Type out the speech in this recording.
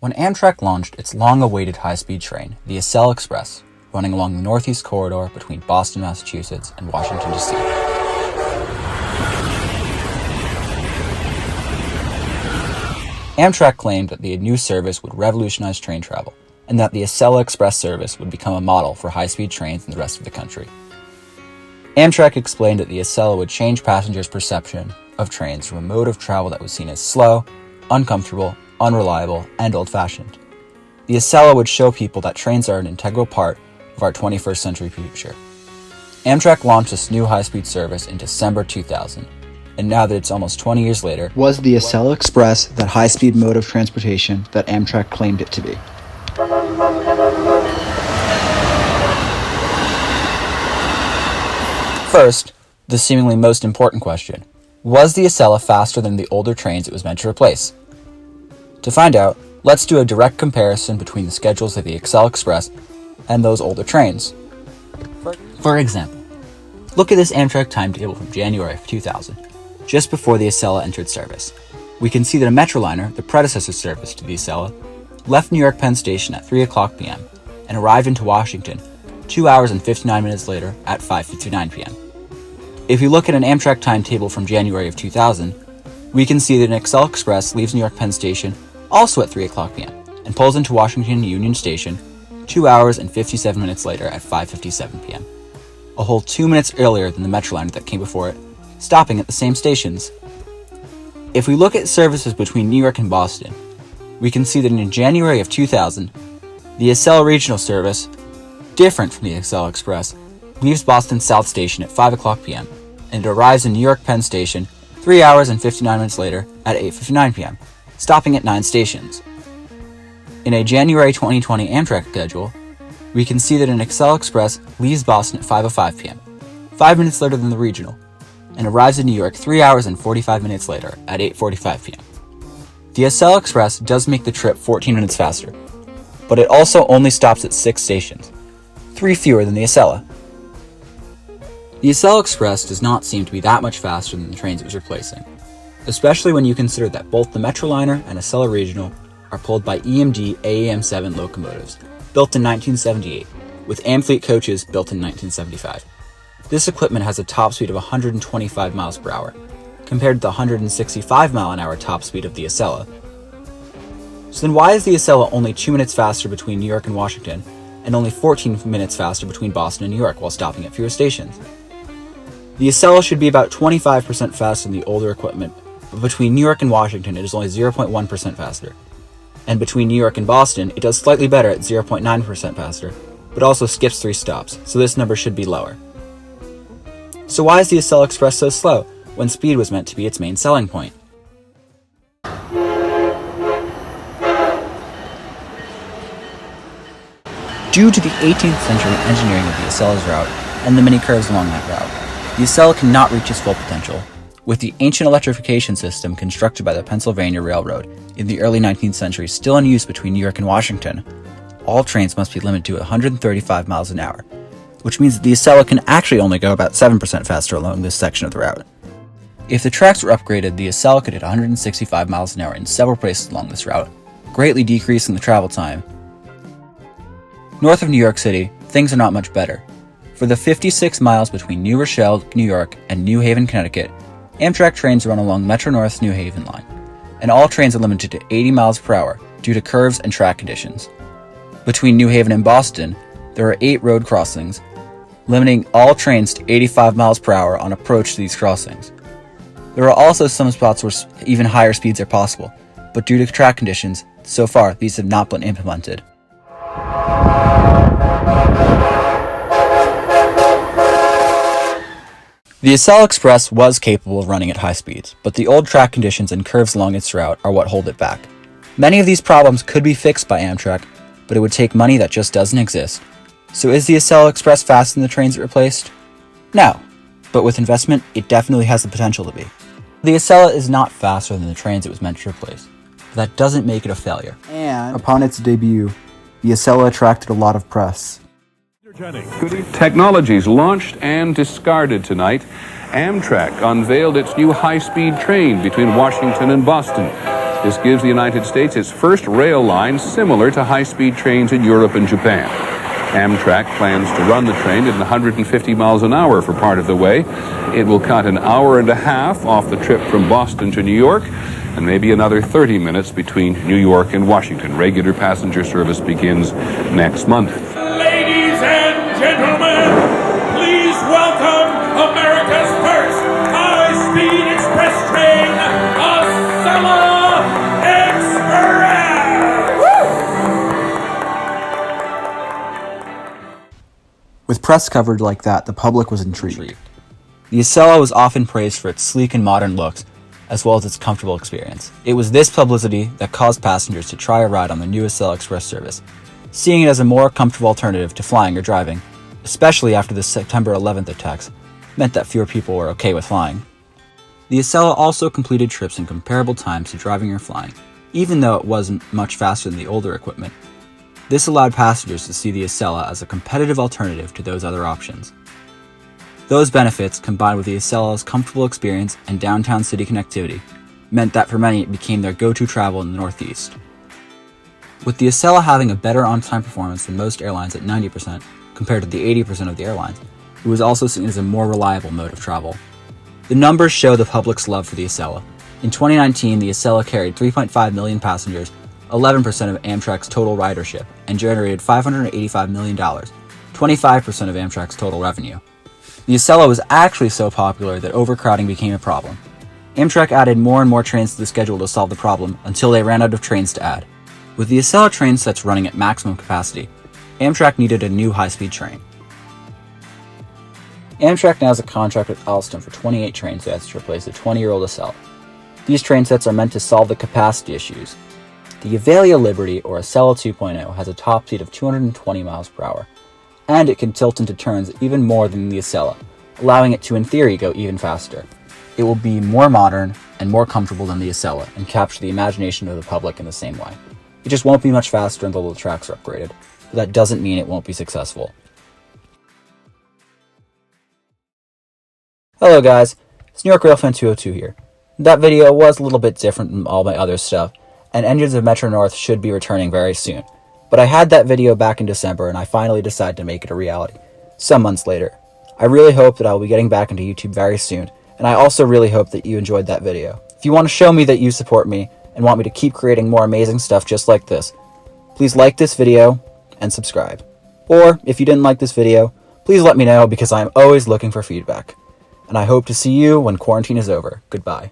When Amtrak launched its long-awaited high-speed train, the Acela Express, running along the Northeast Corridor between Boston, Massachusetts and Washington, D.C. Amtrak claimed that the new service would revolutionize train travel, and that the Acela Express service would become a model for high-speed trains in the rest of the country. Amtrak explained that the Acela would change passengers' perception of trains from a mode of travel that was seen as slow, uncomfortable, unreliable, and old-fashioned. The Acela would show people that trains are an integral part of our 21st century future. Amtrak launched this new high-speed service in December 2000, and now that it's almost 20 years later, was the Acela Express that high-speed mode of transportation that Amtrak claimed it to be? First, the seemingly most important question: was the Acela faster than the older trains it was meant to replace? To find out, let's do a direct comparison between the schedules of the Acela Express and those older trains. For example, look at this Amtrak timetable from January of 2000, just before the Acela entered service. We can see that a metroliner, the predecessor service to the Acela, left New York Penn Station at 3 o'clock p.m. and arrived into Washington 2 hours and 59 minutes later at 5:59 p.m. If we look at an Amtrak timetable from January of 2000, we can see that an Acela Express leaves New York Penn Station also at 3 o'clock p.m. and pulls into Washington Union Station 2 hours and 57 minutes later at 5:57 p.m. A whole 2 minutes earlier than the metroliner that came before it, stopping at the same stations. If we look at services between New York and Boston, we can see that in January of 2000, the Acela Regional Service, different from the Acela Express, leaves Boston South Station at 5 o'clock p.m. and it arrives in New York Penn Station 3 hours and 59 minutes later at 8:59 p.m., stopping at 9 stations. In a January 2020 Amtrak schedule, we can see that an Acela Express leaves Boston at 5:05 p.m., 5 minutes later than the regional, and arrives in New York 3 hours and 45 minutes later at 8:45 p.m. The Acela Express does make the trip 14 minutes faster, but it also only stops at 6 stations, 3 fewer than the Acela. The Acela Express does not seem to be that much faster than the trains it was replacing, especially when you consider that both the metroliner and Acela Regional are pulled by EMD AAM7 locomotives, built in 1978, with Amfleet coaches built in 1975. This equipment has a top speed of 125 miles per hour, compared to the 165 mile an hour top speed of the Acela. So then why is the Acela only 2 minutes faster between New York and Washington, and only 14 minutes faster between Boston and New York while stopping at fewer stations? The Acela should be about 25% faster than the older equipment, but between New York and Washington it is only 0.1% faster. And between New York and Boston, it does slightly better at 0.9% faster, but also skips 3 stops, so this number should be lower. So why is the Acela Express so slow, when speed was meant to be its main selling point? Due to the 18th century engineering of the Acela's route and the many curves along that route, the Acela cannot reach its full potential. With the ancient electrification system constructed by the Pennsylvania Railroad in the early 19th century still in use between New York and Washington, all trains must be limited to 135 miles an hour, which means that the Acela can actually only go about 7% faster along this section of the route. If the tracks were upgraded, the Acela could hit 165 miles an hour in several places along this route, greatly decreasing the travel time. North of New York City, things are not much better. For the 56 miles between New Rochelle, New York, and New Haven, Connecticut, Amtrak trains run along Metro-North's New Haven line, and all trains are limited to 80 miles per hour due to curves and track conditions. Between New Haven and Boston, there are 8 road crossings, limiting all trains to 85 miles per hour on approach to these crossings. There are also some spots where even higher speeds are possible, but due to track conditions, so far these have not been implemented. The Acela Express was capable of running at high speeds, but the old track conditions and curves along its route are what hold it back. Many of these problems could be fixed by Amtrak, but it would take money that just doesn't exist. So is the Acela Express faster than the trains it replaced? No, but with investment, it definitely has the potential to be. The Acela is not faster than the trains it was meant to replace, but that doesn't make it a failure. And upon its debut, the Acela attracted a lot of press. Technologies launched and discarded tonight. Amtrak unveiled its new high-speed train between Washington and Boston. This gives the United States its first rail line similar to high-speed trains in Europe and Japan. Amtrak plans to run the train at 150 miles an hour for part of the way. It will cut an hour and a half off the trip from Boston to New York, and maybe another 30 minutes between New York and Washington. Regular passenger service begins next month. Ladies and gentlemen, please welcome America's first high-speed express train, Acela Express! With press coverage like that, the public was intrigued. The Acela was often praised for its sleek and modern looks, as well as its comfortable experience. It was this publicity that caused passengers to try a ride on the new Acela Express service, seeing it as a more comfortable alternative to flying or driving, especially after the September 11th attacks, meant that fewer people were okay with flying. The Acela also completed trips in comparable times to driving or flying, even though it wasn't much faster than the older equipment. This allowed passengers to see the Acela as a competitive alternative to those other options. Those benefits, combined with the Acela's comfortable experience and downtown city connectivity, meant that for many it became their go-to travel in the Northeast. With the Acela having a better on-time performance than most airlines at 90% compared to the 80% of the airlines, it was also seen as a more reliable mode of travel. The numbers show the public's love for the Acela. In 2019, the Acela carried 3.5 million passengers, 11% of Amtrak's total ridership, and generated $585 million, 25% of Amtrak's total revenue. The Acela was actually so popular that overcrowding became a problem. Amtrak added more and more trains to the schedule to solve the problem until they ran out of trains to add. With the Acela train sets running at maximum capacity, Amtrak needed a new high-speed train. Amtrak now has a contract with Alstom for 28 train sets to replace the 20-year-old Acela. These train sets are meant to solve the capacity issues. The Acela Liberty, or Acela 2.0, has a top speed of 220 miles per hour, and it can tilt into turns even more than the Acela, allowing it to, in theory, go even faster. It will be more modern and more comfortable than the Acela and capture the imagination of the public in the same way. It just won't be much faster until the tracks are upgraded, but that doesn't mean it won't be successful. Hello guys, it's New York Railfan 202 here. That video was a little bit different from all my other stuff, and Engines of Metro North should be returning very soon. But I had that video back in December and I finally decided to make it a reality, some months later. I really hope that I will be getting back into YouTube very soon, and I also really hope that you enjoyed that video. If you want to show me that you support me and want me to keep creating more amazing stuff just like this, please like this video and subscribe. Or, if you didn't like this video, please let me know because I am always looking for feedback. And I hope to see you when quarantine is over. Goodbye.